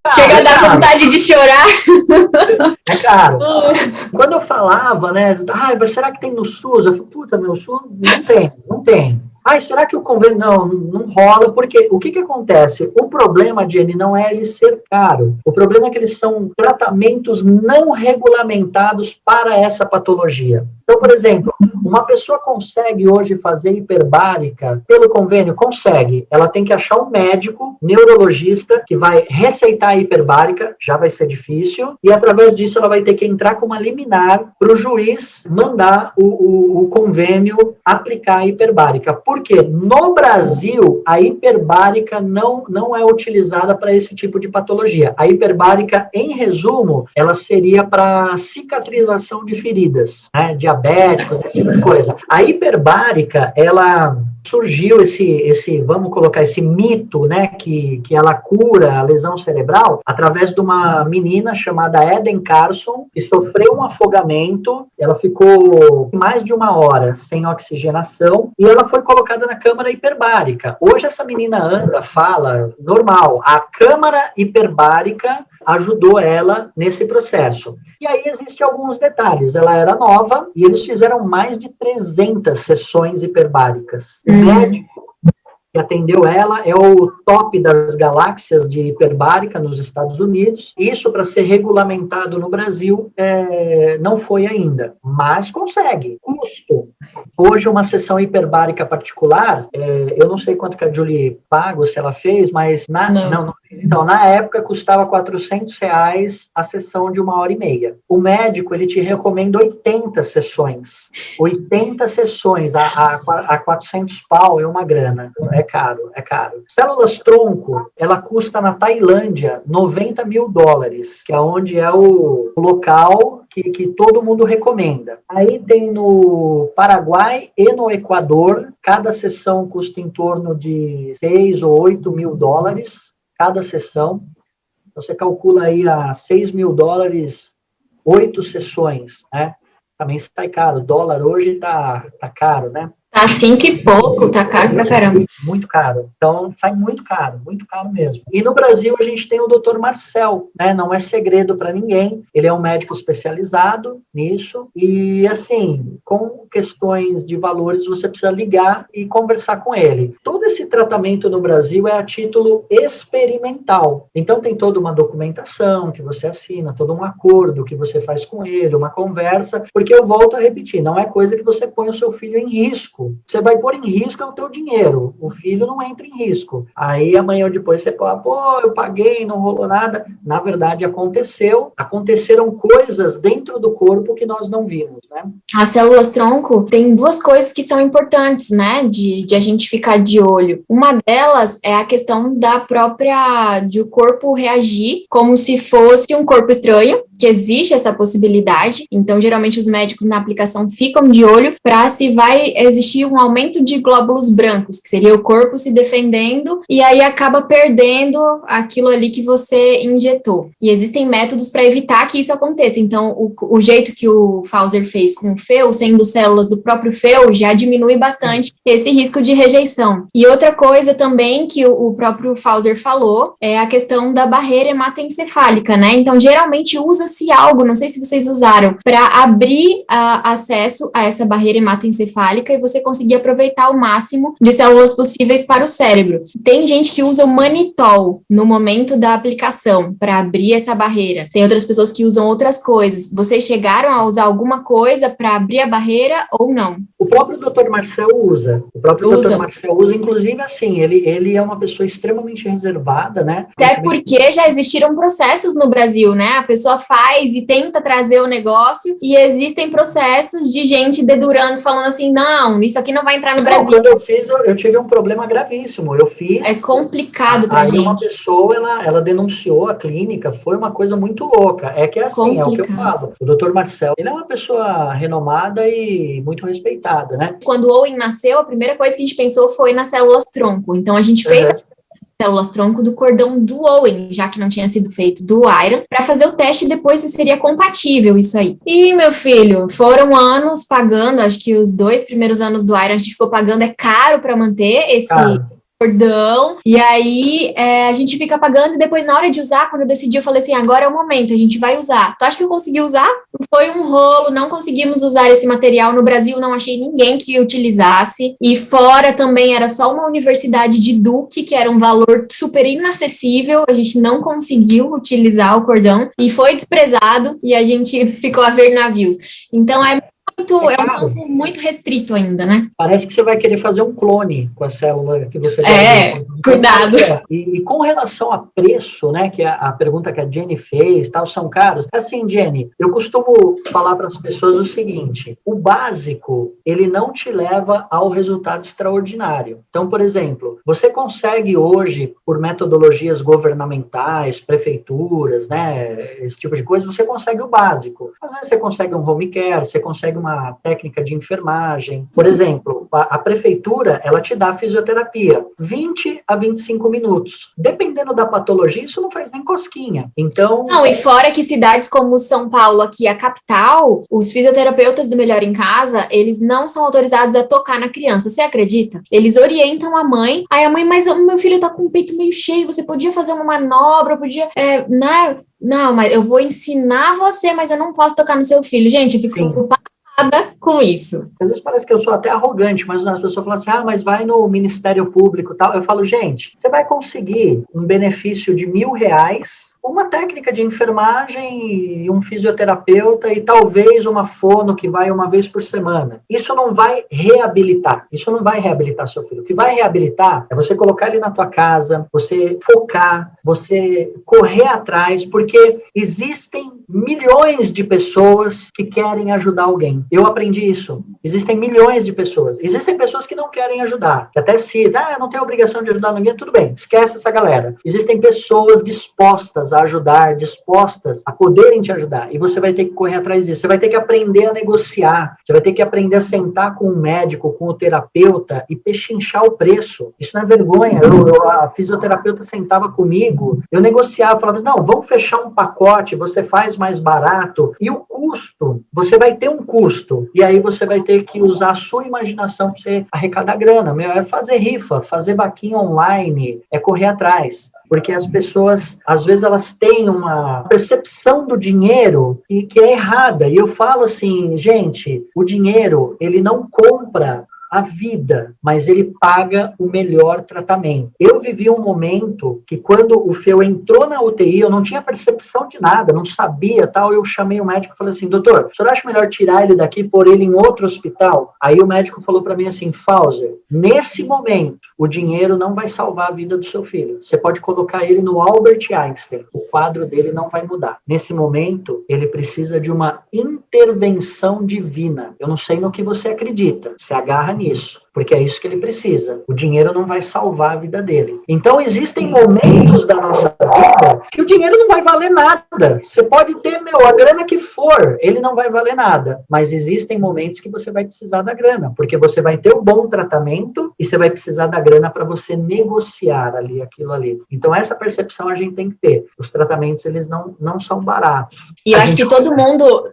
Chega a dar vontade de chorar.
É caro. Quando eu falava, né? Mas será que tem no SUS? Eu falei, puta, meu SUS não tem. Será que o convênio... Não rola, porque o que acontece? O problema, Jenny, não é ele ser caro. O problema é que eles são tratamentos não regulamentados para essa patologia. Então, por exemplo, uma pessoa consegue hoje fazer hiperbárica pelo convênio? Consegue. Ela tem que achar um médico, neurologista, que vai receitar a hiperbárica, já vai ser difícil, e através disso ela vai ter que entrar com uma liminar para o juiz mandar o convênio aplicar a hiperbárica. Porque no Brasil, a hiperbárica não é utilizada para esse tipo de patologia. A hiperbárica, em resumo, ela seria para cicatrização de feridas, né? Diabéticos, esse tipo de coisa. A hiperbárica, ela surgiu vamos colocar esse mito, né, que ela cura a lesão cerebral através de uma menina chamada Eden Carson, que sofreu um afogamento, ela ficou mais de 1 hora sem oxigenação e ela foi colocada na câmara hiperbárica. Hoje essa menina anda, fala, normal. A câmara hiperbárica ajudou ela nesse processo. E aí existem alguns detalhes. Ela era nova e eles fizeram mais de 300 sessões hiperbáricas. O médico que atendeu ela é o top das galáxias de hiperbárica nos Estados Unidos. Isso, para ser regulamentado no Brasil, não foi ainda, mas consegue. Custo. Hoje, uma sessão hiperbárica particular, eu não sei quanto que a Julie paga, se ela fez, mas então, na época, custava R$400 a sessão de 1h30. O médico, ele te recomenda 80 sessões. 80 sessões a 400 pau é uma grana. É caro. Células-tronco, ela custa na Tailândia $90 mil, que é onde é o local que todo mundo recomenda. Aí tem no Paraguai e no Equador, cada sessão custa em torno de $6 ou $8 mil, cada sessão. Você calcula aí a $6 mil, 8 sessões, né? Também sai caro. O dólar hoje tá caro, né?
Tá 5 e pouco, tá caro pra caramba.
Muito caro. Então, sai muito caro mesmo. E no Brasil, a gente tem o Dr. Marcel, né? Não é segredo para ninguém. Ele é um médico especializado nisso. E, assim, com questões de valores, você precisa ligar e conversar com ele. Todo esse tratamento no Brasil é a título experimental. Então, tem toda uma documentação que você assina, todo um acordo que você faz com ele, uma conversa, porque eu volto a repetir, não é coisa que você põe o seu filho em risco. Você vai pôr em risco é o teu dinheiro. O filho não entra em risco. Aí amanhã ou depois você fala, eu paguei, não rolou nada. Na verdade, aconteceram coisas dentro do corpo que nós não vimos, né?
As células-tronco tem 2 coisas que são importantes, né, de a gente ficar de olho. Uma delas é a questão de o corpo reagir como se fosse um corpo estranho, que existe essa possibilidade. Então, geralmente, os médicos na aplicação ficam de olho para se vai existir um aumento de glóbulos brancos, que seria o corpo se defendendo, e aí acaba perdendo aquilo ali que você injetou. E existem métodos para evitar que isso aconteça. Então, o jeito que o Fauser fez com o FEU, sendo células do próprio FEU, já diminui bastante esse risco de rejeição. E outra coisa também que o próprio Fauser falou é a questão da barreira hematoencefálica, né? Então, geralmente usa-se algo, não sei se vocês usaram, para abrir acesso a essa barreira hematoencefálica e você conseguir aproveitar o máximo de células possíveis para o cérebro. Tem gente que usa o mannitol no momento da aplicação para abrir essa barreira. Tem outras pessoas que usam outras coisas. Vocês chegaram a usar alguma coisa para abrir a barreira ou não?
O próprio Dr. Marcel usa. Dr. Marcel usa, inclusive, assim, ele é uma pessoa extremamente reservada, né?
Até porque já existiram processos no Brasil, né? A pessoa faz e tenta trazer o negócio e existem processos de gente dedurando, falando assim, não, isso aqui não vai entrar no Brasil.
Quando eu fiz, eu tive um problema gravíssimo. Eu fiz...
É complicado pra gente.
Aí uma pessoa, ela denunciou a clínica, foi uma coisa muito louca. É que assim, é o que eu falo. O Dr. Marcel, ele é uma pessoa renomada e muito respeitada, né?
Quando o Owen nasceu, a primeira coisa que a gente pensou foi nas células-tronco. Então, a gente fez células-tronco do cordão do Owen, já que não tinha sido feito do Iron, para fazer o teste depois se seria compatível isso aí. E, meu filho, foram anos pagando, acho que os 2 primeiros anos do Iron a gente ficou pagando, é caro para manter esse... cordão, e aí a gente fica pagando e depois na hora de usar, quando eu decidi, eu falei assim, agora é o momento, a gente vai usar. Tu acha que eu consegui usar? Foi um rolo, não conseguimos usar esse material no Brasil, não achei ninguém que utilizasse, e fora também era só uma universidade de Duke, que era um valor super inacessível, a gente não conseguiu utilizar o cordão, e foi desprezado, e a gente ficou a ver navios. Então é um campo muito restrito ainda, né?
Parece que você vai querer fazer um clone com a célula que você
cuidado.
E com relação a preço, né, que é a pergunta que a Jenny fez, tal, são caros. Assim, Jenny, eu costumo falar para as pessoas o seguinte, o básico, ele não te leva ao resultado extraordinário. Então, por exemplo, você consegue hoje, por metodologias governamentais, prefeituras, né, esse tipo de coisa, você consegue o básico. Às vezes você consegue um home care, você consegue uma técnica de enfermagem. Por exemplo, a prefeitura, ela te dá fisioterapia, 20 a 25 minutos. Dependendo da patologia, isso não faz nem cosquinha. Então...
Não, e fora que cidades como São Paulo, aqui a capital, os fisioterapeutas do Melhor em Casa, eles não são autorizados a tocar na criança. Você acredita? Eles orientam a mãe. Aí a mãe, mas o meu filho tá com o peito meio cheio, você podia fazer uma manobra, podia... Não, mas eu vou ensinar você, mas eu não posso tocar no seu filho. Gente, eu fico preocupada com isso.
Às vezes parece que eu sou até arrogante, mas as pessoas falam assim, mas vai no Ministério Público e tal. Eu falo, gente, você vai conseguir um benefício de R$1.000, uma técnica de enfermagem e um fisioterapeuta e talvez uma fono que vai uma vez por semana. Isso não vai reabilitar. Isso não vai reabilitar seu filho. O que vai reabilitar é você colocar ele na tua casa, você focar, você correr atrás, porque existem milhões de pessoas que querem ajudar alguém. Eu aprendi isso. Existem milhões de pessoas. Existem pessoas que não querem ajudar, que até se, eu não tenho obrigação de ajudar ninguém, tudo bem, esquece essa galera. Existem pessoas dispostas a ajudar, dispostas a poderem te ajudar, e você vai ter que correr atrás disso. Você vai ter que aprender a negociar, você vai ter que aprender a sentar com o médico, com o terapeuta e pechinchar o preço. Isso não é vergonha. A fisioterapeuta sentava comigo, eu negociava, falava, não, vamos fechar um pacote, você faz mais barato, e o custo, você vai ter um custo, e aí você vai ter que usar a sua imaginação para você arrecadar grana. É fazer rifa, fazer vaquinha online, é correr atrás. Porque as pessoas, às vezes, elas têm uma percepção do dinheiro que é errada. E eu falo assim, gente, o dinheiro, ele não compra a vida, mas ele paga o melhor tratamento. Eu vivi um momento que quando o Feu entrou na UTI, eu não tinha percepção de nada, não sabia, tal, eu chamei o médico e falei assim, doutor, o senhor acha melhor tirar ele daqui e pôr ele em outro hospital? Aí o médico falou para mim assim, Fauser, nesse momento, o dinheiro não vai salvar a vida do seu filho. Você pode colocar ele no Albert Einstein, o quadro dele não vai mudar. Nesse momento, ele precisa de uma intervenção divina. Eu não sei no que você acredita, se agarra nisso, porque é isso que ele precisa. O dinheiro não vai salvar a vida dele. Então, existem momentos da nossa vida que o dinheiro não vai valer nada. Você pode ter, a grana que for, ele não vai valer nada. Mas existem momentos que você vai precisar da grana, porque você vai ter um bom tratamento e você vai precisar da grana para você negociar ali, aquilo ali. Então, essa percepção a gente tem que ter. Os tratamentos, eles não são baratos.
E eu acho que todo mundo,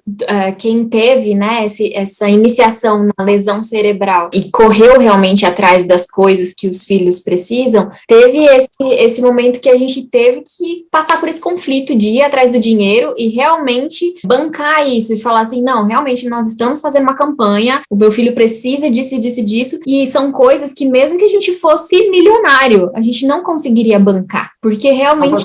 quem teve, né, essa iniciação na lesão cerebral e correu correu realmente atrás das coisas que os filhos precisam, teve esse momento que a gente teve que passar por esse conflito de ir atrás do dinheiro e realmente bancar isso e falar assim, não, realmente nós estamos fazendo uma campanha, o meu filho precisa disso, disso, disso, e são coisas que mesmo que a gente fosse milionário, a gente não conseguiria bancar, porque realmente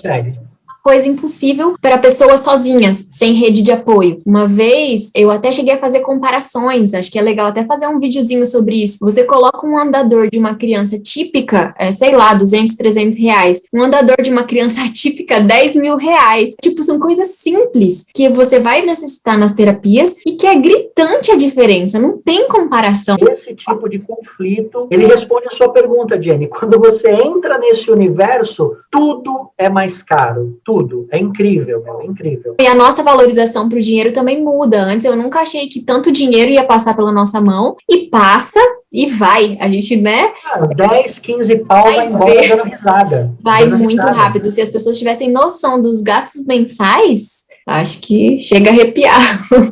coisa impossível para pessoas sozinhas, sem rede de apoio. Uma vez, eu até cheguei a fazer comparações, acho que é legal até fazer um videozinho sobre isso. Você coloca um andador de uma criança típica, sei lá, 200, 300 reais. Um andador de uma criança atípica, 10 mil reais. Tipo, são coisas simples que você vai necessitar nas terapias e que é gritante a diferença, não tem comparação.
Esse tipo de conflito, ele responde a sua pergunta, Jenny. Quando você entra nesse universo, tudo é mais caro. Tudo. É incrível, é incrível.
E a nossa valorização para o dinheiro também muda. Antes eu nunca achei que tanto dinheiro ia passar pela nossa mão, e passa e vai. A gente, né?
10, 15 pau vai embora dando risada.
Vai muito rápido. Se as pessoas tivessem noção dos gastos mensais, acho que chega a arrepiar.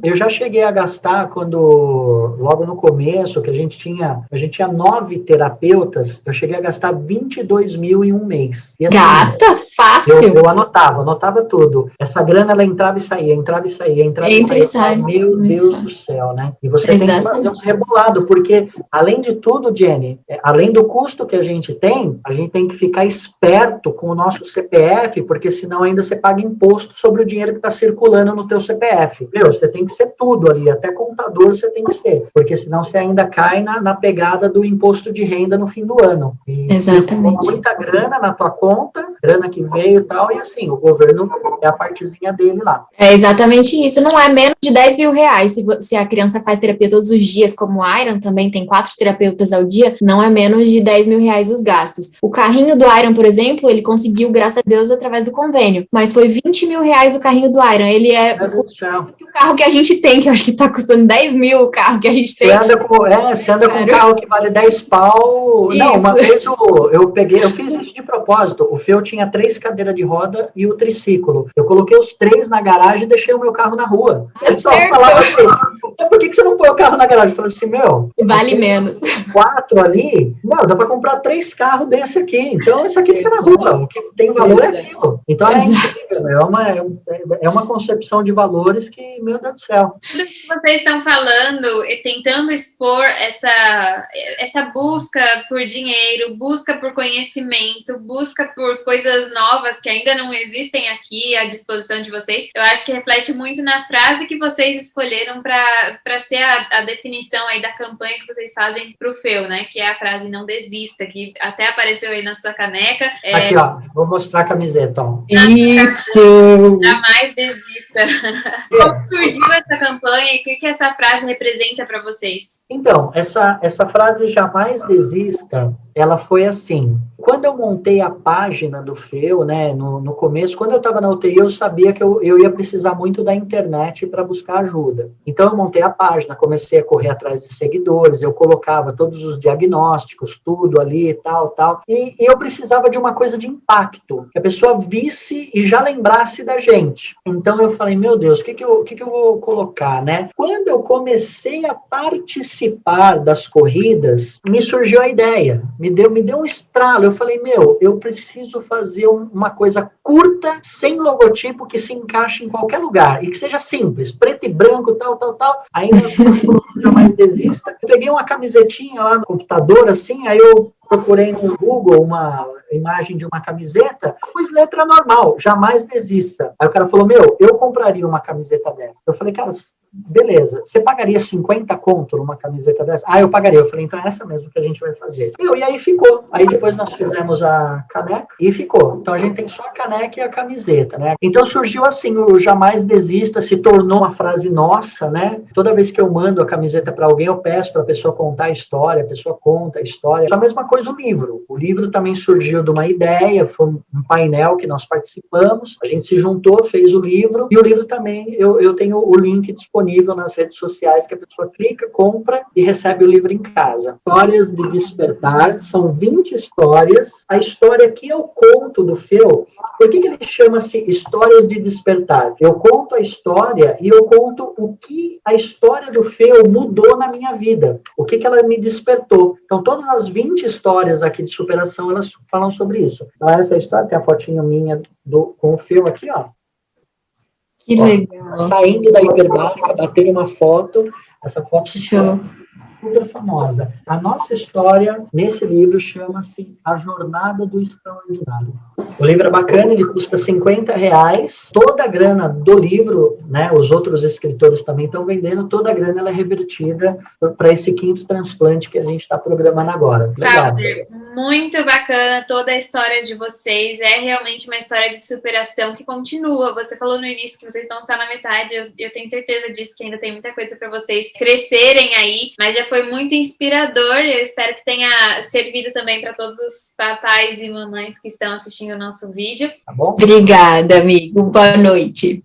Eu já cheguei a gastar logo no começo, que a gente tinha 9 terapeutas, eu cheguei a gastar 22 mil em um mês. E, assim,
gasta fácil.
Eu anotava tudo. Essa grana, ela entrava e saía, entrava e saía.
Entra e sai.
Meu Deus do céu, né? E você tem que fazer um rebolado, porque, além de tudo, Jenny, além do custo que a gente tem que ficar esperto com o nosso CPF, porque senão ainda você paga imposto sobre o dinheiro que está circulando no teu CPF. Você tem que ser tudo ali, até contador você tem que ser, porque senão você ainda cai na pegada do imposto de renda no fim do ano.
Exatamente.
Tem muita grana na tua conta, grana que veio e tal, e assim, o governo é a partezinha dele lá.
É exatamente isso, não é menos de 10 mil reais, se a criança faz terapia todos os dias, como o Iron também tem 4 terapeutas ao dia, não é menos de 10 mil reais os gastos. O carrinho do Iron, por exemplo, ele conseguiu, graças a Deus, através do convênio, mas foi 20 mil reais o carrinho do Iron, ele é o carro que a gente tem, que eu acho que tá custando 10 mil o carro que a gente tem.
Você anda com um carro que vale 10 pau. Isso. Não, uma vez eu fiz isso de propósito. O Feu tinha 3 cadeiras de roda e o triciclo. Eu coloquei os 3 na garagem e deixei o meu carro na rua. Eu só falava assim, por que você não põe o carro na garagem? Eu falei assim,
vale menos.
4 ali, não, dá para comprar 3 carros desse aqui. Então, esse aqui fica na rua. O que tem valor é aquilo. Então, é incrível. É uma concepção de valores que, meu Deus do céu.
Tudo que vocês estão falando e tentando expor essa busca por dinheiro, busca por conhecimento, busca por coisas novas que ainda não existem aqui à disposição de vocês, eu acho que reflete muito na frase que vocês escolheram para ser a definição aí da campanha que vocês fazem pro Feu, né? Que é a frase "não desista", que até apareceu aí na sua caneca.
Aqui, ó, vou mostrar a camiseta, ó.
Isso!
Jamais desista. Como surgiu essa campanha e o que essa frase representa para vocês?
Então, essa frase "jamais desista", ela foi assim. Quando eu montei a página do Feu, né, no começo, quando eu estava na UTI, eu sabia que eu ia precisar muito da internet para buscar ajuda. Então, eu montei a página, comecei a correr atrás de seguidores, eu colocava todos os diagnósticos, tudo ali, tal. E eu precisava de uma coisa de impacto, que a pessoa visse e já lembrasse da gente. Então, eu falei, meu Deus, o que eu vou colocar, né? Quando eu comecei a participar das corridas, me surgiu a ideia, me deu um estralo. Eu falei, eu preciso fazer uma coisa curta, sem logotipo, que se encaixe em qualquer lugar e que seja simples, preto e branco, tal. Ainda jamais desista. Eu peguei uma camisetinha lá no computador, assim, aí eu procurei no Google uma imagem de uma camiseta, pus letra normal, jamais desista. Aí o cara falou, eu compraria uma camiseta dessa. Eu falei, cara, beleza, você pagaria 50 conto numa camiseta dessa? Eu pagaria. Eu falei, então é essa mesmo que a gente vai fazer. E aí ficou. Aí depois nós fizemos a caneca e ficou. Então a gente tem só a caneca e a camiseta, né? Então surgiu assim, o jamais desista se tornou uma frase nossa, né? Toda vez que eu mando a camiseta para alguém, eu peço para a pessoa contar a história, a pessoa conta a história. A mesma coisa depois o livro. O livro também surgiu de uma ideia, foi um painel que nós participamos, a gente se juntou, fez o livro, e o livro também, eu tenho o link disponível nas redes sociais, que a pessoa clica, compra e recebe o livro em casa. Histórias de Despertar, são 20 histórias. A história que eu conto do Feu, por que ele chama-se Histórias de Despertar? Eu conto a história e eu conto o que a história do Feu mudou na minha vida, o que ela me despertou. Então, todas as 20 histórias aqui de superação, elas falam sobre isso. Então, essa história, tem a fotinho minha com o Feu aqui, ó.
Que legal.
Saindo da hiperbárica, bater uma foto, essa foto
Show.
super famosa. A nossa história nesse livro chama-se A Jornada do Extraordinário. O livro é bacana, ele custa R$50. Toda a grana do livro, né, os outros escritores também estão vendendo, toda a grana ela é revertida para esse 5º transplante que a gente está programando agora. Legal.
Muito bacana toda a história de vocês. É realmente uma história de superação que continua. Você falou no início que vocês não estão na metade. Eu tenho certeza disso, que ainda tem muita coisa para vocês crescerem aí, mas já foi muito inspirador. Eu espero que tenha servido também para todos os papais e mamães que estão assistindo o nosso vídeo.
Tá bom?
Obrigada, amigo. Boa noite.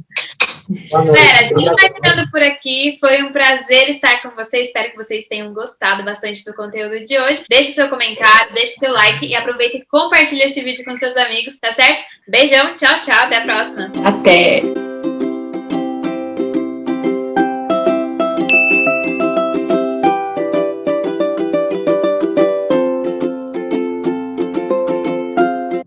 Galera, a gente vai ficando por aqui. Foi um prazer estar com vocês. Espero que vocês tenham gostado bastante do conteúdo de hoje. Deixe seu comentário, deixe seu like e aproveita e compartilha esse vídeo com seus amigos, tá certo? Beijão, tchau, tchau. Até a próxima.
Até.